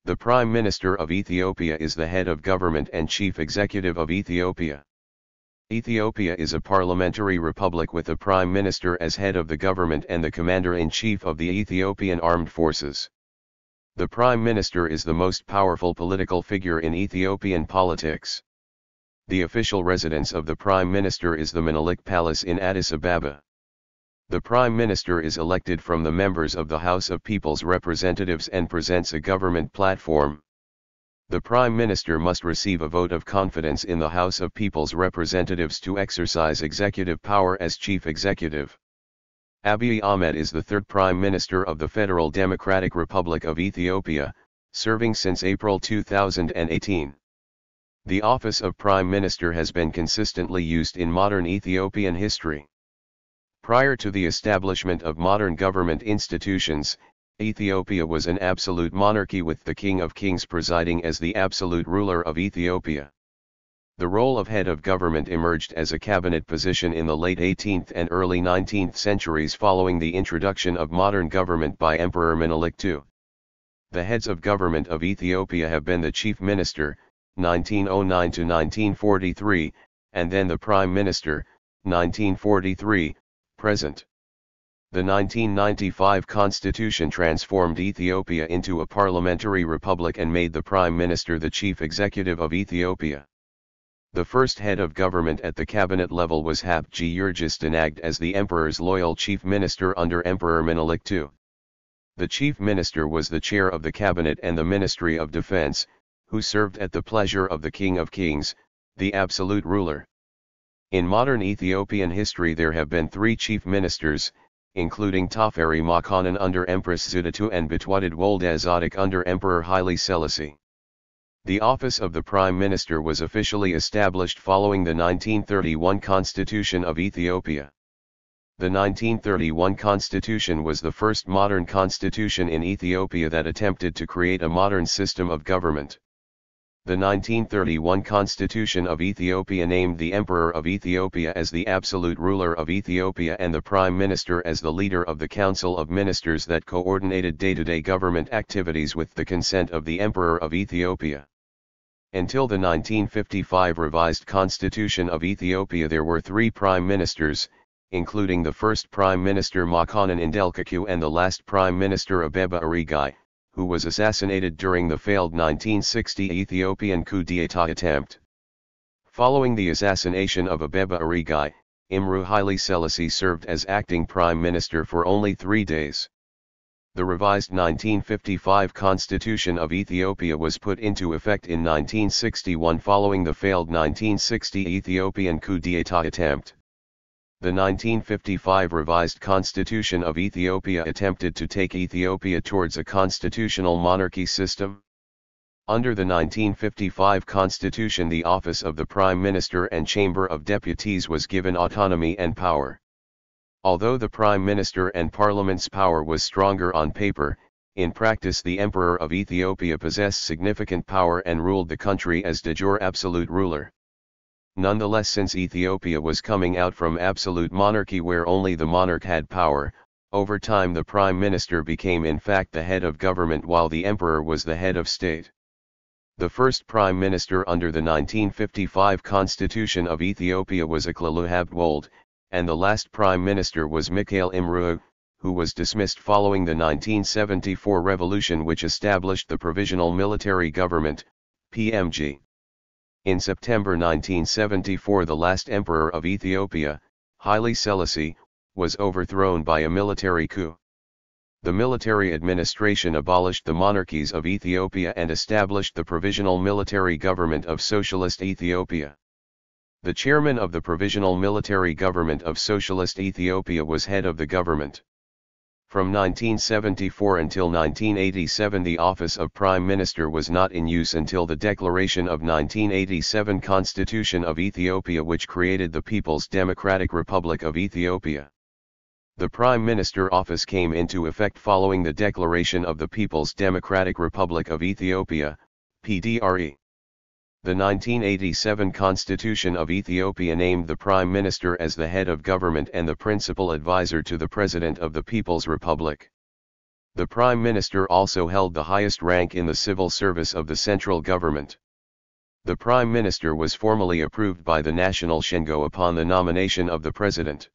The Prime Minister of Ethiopia is the head of government and chief executive of Ethiopia. Ethiopia is a parliamentary republic with the Prime Minister as head of the government and the Commander-in-Chief of the Ethiopian Armed Forces. The Prime Minister is the most powerful political figure in Ethiopian politics. The official residence of the Prime Minister is the Menelik Palace in Addis Ababa. The Prime Minister is elected from the members of the House of People's Representatives and presents a government platform. The Prime Minister must receive a vote of confidence in the House of People's Representatives to exercise executive power as chief executive. Abiy Ahmed is the third Prime Minister of the Federal Democratic Republic of Ethiopia, serving since April 2018. The office of Prime Minister has been consistently used in modern Ethiopian history. Prior to the establishment of modern government institutions, Ethiopia was an absolute monarchy with the King of Kings presiding as the absolute ruler of Ethiopia. The role of head of government emerged as a cabinet position in the late 18th and early 19th centuries following the introduction of modern government by Emperor Menelik II. The heads of government of Ethiopia have been the Chief Minister, 1909 to 1943, and then the Prime Minister, 1943. Present. The 1995 Constitution transformed Ethiopia into a parliamentary republic and made the Prime Minister the chief executive of Ethiopia. The first head of government at the cabinet level was Haile Georges as the emperor's loyal chief minister under Emperor Menelik II. The chief minister was the chair of the cabinet and the Ministry of Defense, who served at the pleasure of the King of Kings, the absolute ruler. In modern Ethiopian history there have been three chief ministers, including Taferi Makonnen under Empress Zewde II and Bitwaded Wolde-Azotic under Emperor Haile Selassie. The office of the Prime Minister was officially established following the 1931 Constitution of Ethiopia. The 1931 Constitution was the first modern constitution in Ethiopia that attempted to create a modern system of government. The 1931 Constitution of Ethiopia named the Emperor of Ethiopia as the absolute ruler of Ethiopia and the Prime Minister as the leader of the Council of Ministers that coordinated day-to-day government activities with the consent of the Emperor of Ethiopia. Until the 1955 revised Constitution of Ethiopia there were three Prime Ministers, including the first Prime Minister Makonnen Indelkaku and the last Prime Minister Abeba Arigai, who was assassinated during the failed 1960 Ethiopian coup d'état attempt. Following the assassination of Abeba Arigai, Imru Haile Selassie served as acting prime minister for only 3 days. The revised 1955 Constitution of Ethiopia was put into effect in 1961 following the failed 1960 Ethiopian coup d'état attempt. The 1955 revised Constitution of Ethiopia attempted to take Ethiopia towards a constitutional monarchy system. Under the 1955 Constitution the office of the Prime Minister and Chamber of Deputies was given autonomy and power. Although the Prime Minister and Parliament's power was stronger on paper, in practice the Emperor of Ethiopia possessed significant power and ruled the country as de jure absolute ruler. Nonetheless, since Ethiopia was coming out from absolute monarchy where only the monarch had power, over time the Prime Minister became in fact the head of government while the Emperor was the head of state. The first Prime Minister under the 1955 Constitution of Ethiopia was Akhlelu Habt-Wolde, and the last Prime Minister was Mikhail Imru, who was dismissed following the 1974 revolution which established the Provisional Military Government, PMG. In September 1974 the last emperor of Ethiopia, Haile Selassie, was overthrown by a military coup. The military administration abolished the monarchies of Ethiopia and established the Provisional Military Government of Socialist Ethiopia. The chairman of the Provisional Military Government of Socialist Ethiopia was head of the government. From 1974 until 1987 the office of Prime Minister was not in use until the declaration of 1987 Constitution of Ethiopia which created the People's Democratic Republic of Ethiopia. The Prime Minister office came into effect following the declaration of the People's Democratic Republic of Ethiopia, PDRE. The 1987 Constitution of Ethiopia named the Prime Minister as the head of government and the principal advisor to the President of the People's Republic. The Prime Minister also held the highest rank in the civil service of the central government. The Prime Minister was formally approved by the National Shengo upon the nomination of the President.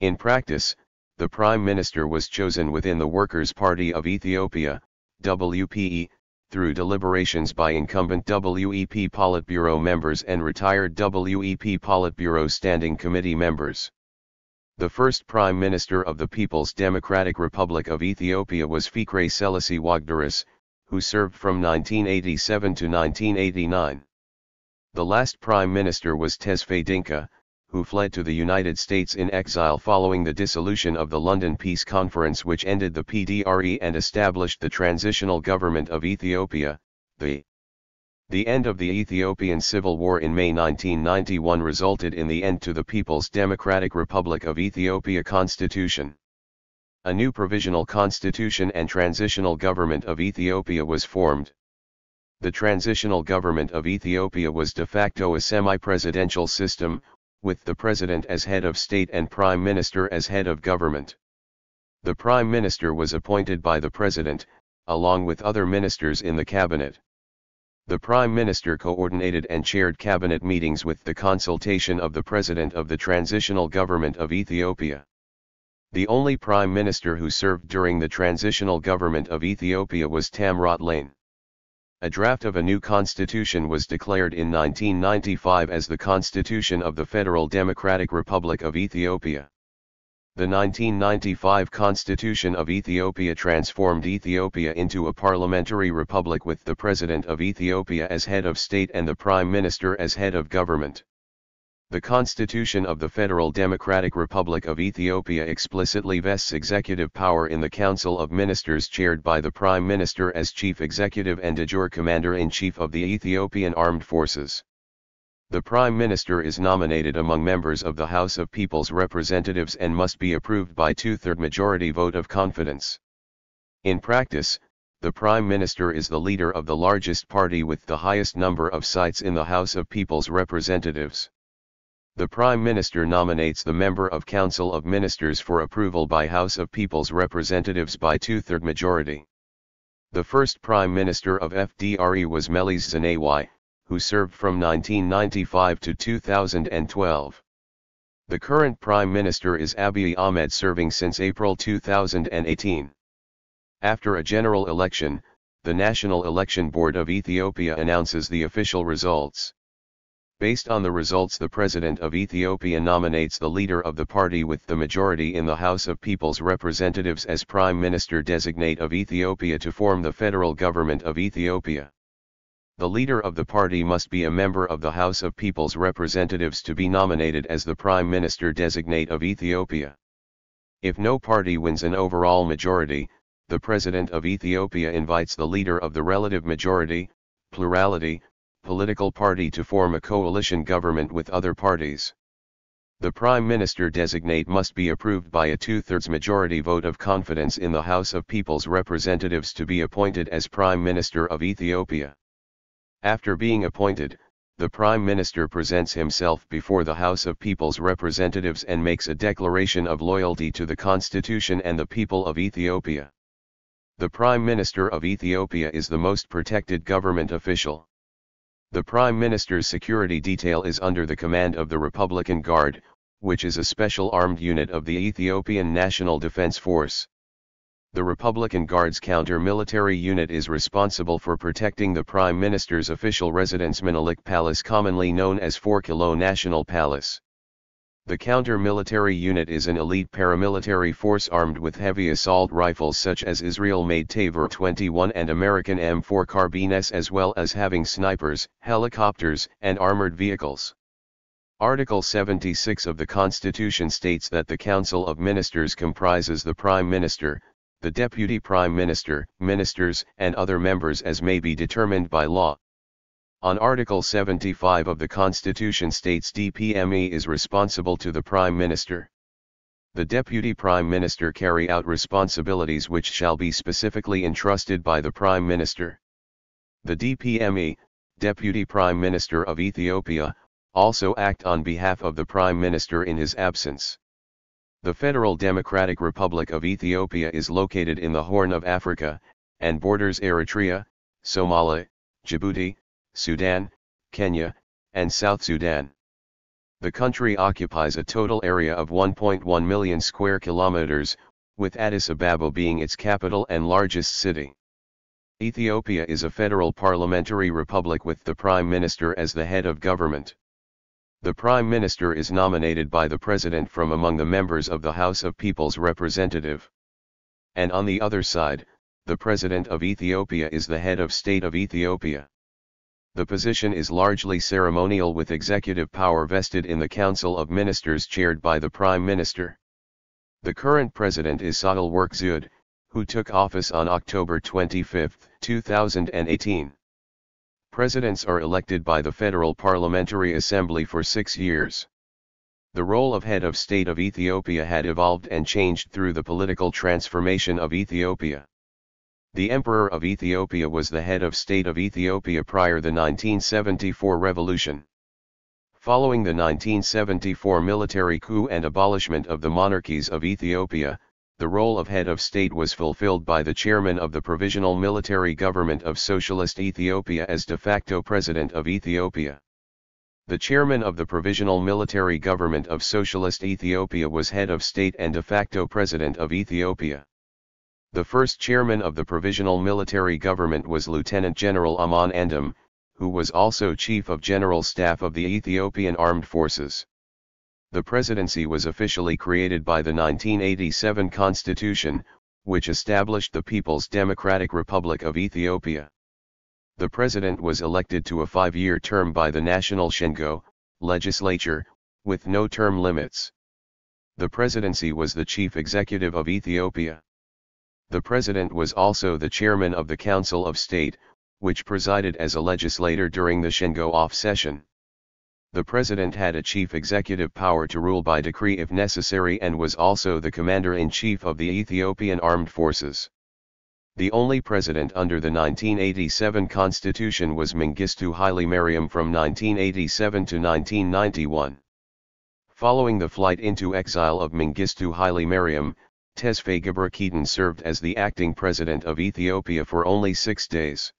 In practice, the Prime Minister was chosen within the Workers' Party of Ethiopia, WPE, through deliberations by incumbent WEP Politburo members and retired WEP Politburo Standing Committee members. The first Prime Minister of the People's Democratic Republic of Ethiopia was Fikre Selassie Wagdaris, who served from 1987 to 1989. The last Prime Minister was Tesfaye Dinka, who fled to the United States in exile following the dissolution of the London Peace Conference, which ended the PDRE and established the Transitional Government of Ethiopia. The end of the Ethiopian Civil War in May 1991 resulted in the end to the People's Democratic Republic of Ethiopia Constitution. A new provisional constitution and transitional government of Ethiopia was formed. The transitional government of Ethiopia was de facto a semi-presidential system, with the president as head of state and prime minister as head of government. The prime minister was appointed by the president, along with other ministers in the cabinet. The Prime Minister coordinated and chaired cabinet meetings with the consultation of the President of the Transitional Government of Ethiopia. The only Prime Minister who served during the Transitional Government of Ethiopia was Tamrat Lane. A draft of a new constitution was declared in 1995 as the Constitution of the Federal Democratic Republic of Ethiopia. The 1995 Constitution of Ethiopia transformed Ethiopia into a parliamentary republic with the President of Ethiopia as head of state and the Prime Minister as head of government. The Constitution of the Federal Democratic Republic of Ethiopia explicitly vests executive power in the Council of Ministers chaired by the Prime Minister as Chief Executive and de jure Commander-in-Chief of the Ethiopian Armed Forces. The Prime Minister is nominated among members of the House of People's Representatives and must be approved by two-thirds majority vote of confidence. In practice, the Prime Minister is the leader of the largest party with the highest number of seats in the House of People's Representatives. The Prime Minister nominates the member of Council of Ministers for approval by House of People's Representatives by two-thirds majority. The first Prime Minister of FDRE was Meles Zenawi, who served from 1995 to 2012. The current Prime Minister is Abiy Ahmed, serving since April 2018. After a general election, the National Election Board of Ethiopia announces the official results. Based on the results, the President of Ethiopia nominates the leader of the party with the majority in the House of People's Representatives as Prime Minister Designate of Ethiopia to form the Federal Government of Ethiopia. The leader of the party must be a member of the House of People's Representatives to be nominated as the Prime Minister Designate of Ethiopia. If no party wins an overall majority, the President of Ethiopia invites the leader of the relative majority, plurality, political party to form a coalition government with other parties. The Prime Minister Designate must be approved by a two-thirds majority vote of confidence in the House of People's Representatives to be appointed as Prime Minister of Ethiopia. After being appointed, the Prime Minister presents himself before the House of People's Representatives and makes a declaration of loyalty to the Constitution and the people of Ethiopia. The Prime Minister of Ethiopia is the most protected government official. The Prime Minister's security detail is under the command of the Republican Guard, which is a special armed unit of the Ethiopian National Defense Force. The Republican Guard's counter-military unit is responsible for protecting the Prime Minister's official residence Menelik Palace, commonly known as 4 Kilo National Palace. The counter-military unit is an elite paramilitary force armed with heavy assault rifles such as Israel-made Tavor 21 and American M4 carbines, as well as having snipers, helicopters, and armored vehicles. Article 76 of the Constitution states that the Council of Ministers comprises the Prime Minister, the Deputy Prime Minister, ministers, and other members as may be determined by law. On Article 75 of the Constitution states DPME is responsible to the Prime Minister. The Deputy Prime Minister carry out responsibilities which shall be specifically entrusted by the Prime Minister. The DPME, Deputy Prime Minister of Ethiopia, also act on behalf of the Prime Minister in his absence. The Federal Democratic Republic of Ethiopia is located in the Horn of Africa, and borders Eritrea, Somalia, Djibouti, Sudan, Kenya, and South Sudan. The country occupies a total area of 1.1 million square kilometers, with Addis Ababa being its capital and largest city. Ethiopia is a federal parliamentary republic with the Prime Minister as the head of government. The Prime Minister is nominated by the President from among the members of the House of People's Representative. And on the other side, the President of Ethiopia is the head of state of Ethiopia. The position is largely ceremonial with executive power vested in the Council of Ministers chaired by the Prime Minister. The current president is Sahle-Work Zewde, who took office on October 25, 2018. Presidents are elected by the Federal Parliamentary Assembly for 6 years. The role of head of state of Ethiopia had evolved and changed through the political transformation of Ethiopia. The Emperor of Ethiopia was the head of state of Ethiopia prior to the 1974 revolution. Following the 1974 military coup and abolishment of the monarchies of Ethiopia, the role of head of state was fulfilled by the chairman of the Provisional Military Government of Socialist Ethiopia as de facto president of Ethiopia. The chairman of the Provisional Military Government of Socialist Ethiopia was head of state and de facto president of Ethiopia. The first chairman of the Provisional Military Government was Lieutenant General Aman Andam, who was also Chief of General Staff of the Ethiopian Armed Forces. The presidency was officially created by the 1987 Constitution, which established the People's Democratic Republic of Ethiopia. The president was elected to a 5-year term by the National Shingo legislature, with no term limits. The presidency was the chief executive of Ethiopia. The president was also the chairman of the Council of State, which presided as a legislator during the Shingo off session. The president had a chief executive power to rule by decree if necessary and was also the commander-in-chief of the Ethiopian Armed Forces. The only president under the 1987 constitution was Mengistu Haile Mariam from 1987 to 1991. Following the flight into exile of Mengistu Haile Mariam, Tesfaye Gebrekidan served as the acting president of Ethiopia for only 6 days.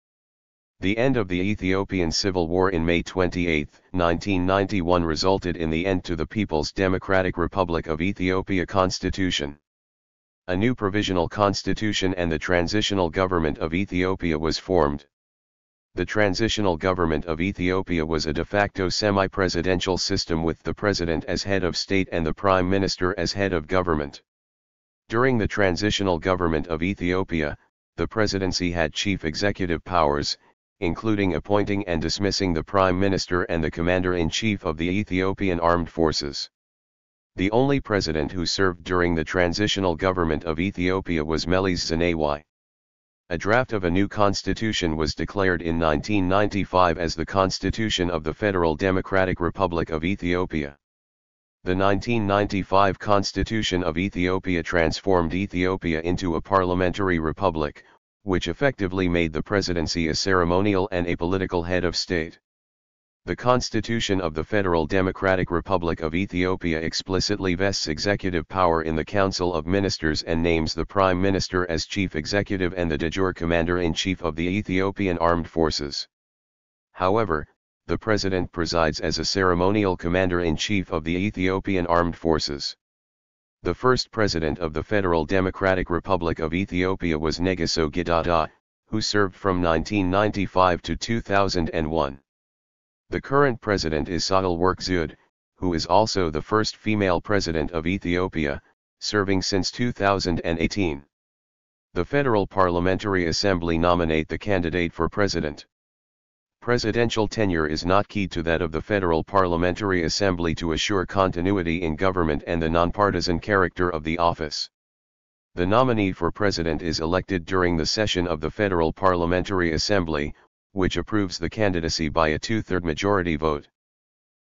The end of the Ethiopian Civil War in May 28, 1991 resulted in the end to the People's Democratic Republic of Ethiopia constitution. A new provisional constitution and the transitional government of Ethiopia was formed. The transitional government of Ethiopia was a de facto semi-presidential system with the president as head of state and the prime minister as head of government. During the transitional government of Ethiopia, the presidency had chief executive powers, including appointing and dismissing the Prime Minister and the Commander-in-Chief of the Ethiopian Armed Forces. The only president who served during the transitional government of Ethiopia was Meles Zenawi. A draft of a new constitution was declared in 1995 as the Constitution of the Federal Democratic Republic of Ethiopia. The 1995 Constitution of Ethiopia transformed Ethiopia into a parliamentary republic, which effectively made the presidency a ceremonial and apolitical head of state. The Constitution of the Federal Democratic Republic of Ethiopia explicitly vests executive power in the Council of Ministers and names the Prime Minister as chief executive and the de jure commander-in-chief of the Ethiopian Armed Forces. However, the President presides as a ceremonial commander-in-chief of the Ethiopian Armed Forces. The first president of the Federal Democratic Republic of Ethiopia was Negaso Gidada, who served from 1995 to 2001. The current president is Sahle-Work Zewde, who is also the first female president of Ethiopia, serving since 2018. The Federal Parliamentary Assembly nominate the candidate for president. Presidential tenure is not key to that of the Federal Parliamentary Assembly to assure continuity in government and the nonpartisan character of the office. The nominee for president is elected during the session of the Federal Parliamentary Assembly, which approves the candidacy by a 2/3 majority vote.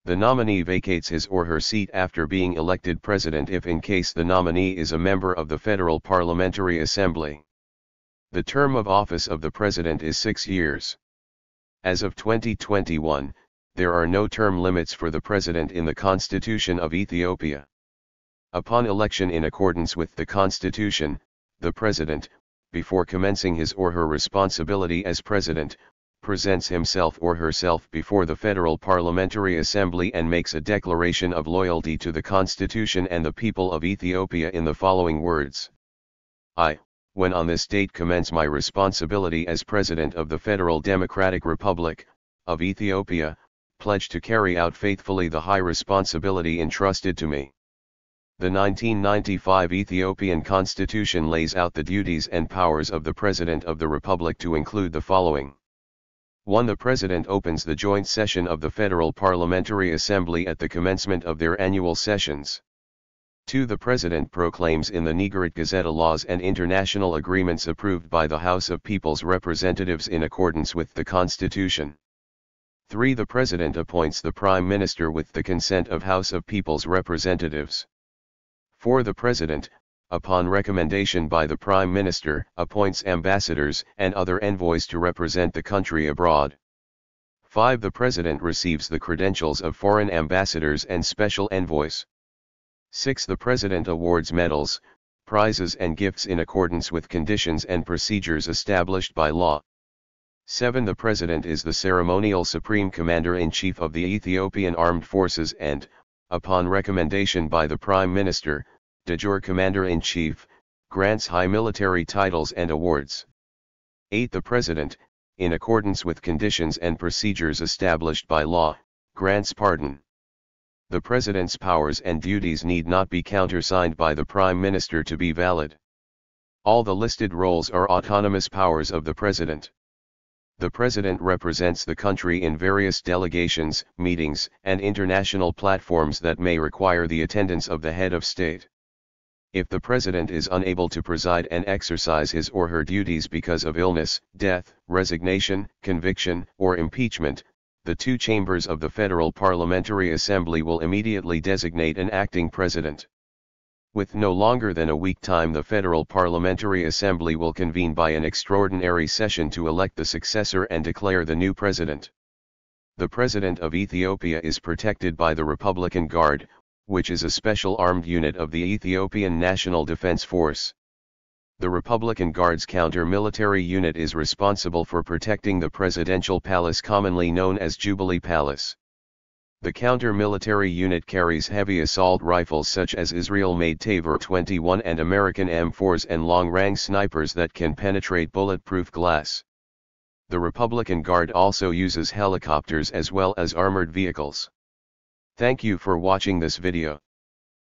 The nominee vacates his or her seat after being elected president if in case the nominee is a member of the Federal Parliamentary Assembly. The term of office of the president is 6 years. As of 2021, there are no term limits for the president in the Constitution of Ethiopia. Upon election in accordance with the Constitution, the President, before commencing his or her responsibility as President, presents himself or herself before the Federal Parliamentary Assembly and makes a declaration of loyalty to the Constitution and the people of Ethiopia in the following words. I, when on this date commence my responsibility as President of the Federal Democratic Republic of Ethiopia, pledge to carry out faithfully the high responsibility entrusted to me. The 1995 Ethiopian Constitution lays out the duties and powers of the President of the Republic to include the following. 1. The President opens the joint session of the Federal Parliamentary Assembly at the commencement of their annual sessions. 2. The President proclaims in the Nigeret Gazette laws and international agreements approved by the House of People's Representatives in accordance with the Constitution. 3. The President appoints the Prime Minister with the consent of House of People's Representatives. 4. The President, upon recommendation by the Prime Minister, appoints ambassadors and other envoys to represent the country abroad. 5. The President receives the credentials of foreign ambassadors and special envoys. 6. The President awards medals, prizes and gifts in accordance with conditions and procedures established by law. 7. The President is the ceremonial Supreme Commander-in-Chief of the Ethiopian Armed Forces and, upon recommendation by the Prime Minister, de jure Commander-in-Chief, grants high military titles and awards. 8. The President, in accordance with conditions and procedures established by law, grants pardon. The President's powers and duties need not be countersigned by the Prime Minister to be valid. All the listed roles are autonomous powers of the President. The President represents the country in various delegations, meetings, and international platforms that may require the attendance of the head of state. If the President is unable to preside and exercise his or her duties because of illness, death, resignation, conviction, or impeachment, the two chambers of the Federal Parliamentary Assembly will immediately designate an acting President. With no longer than a week time, the Federal Parliamentary Assembly will convene by an extraordinary session to elect the successor and declare the new President. The President of Ethiopia is protected by the Republican Guard, which is a special armed unit of the Ethiopian National Defense Force. The Republican Guard's counter-military unit is responsible for protecting the presidential palace, commonly known as Jubilee Palace. The counter-military unit carries heavy assault rifles such as Israel-made Tavor 21 and American M4s and long-range snipers that can penetrate bulletproof glass. The Republican Guard also uses helicopters as well as armored vehicles. Thank you for watching this video.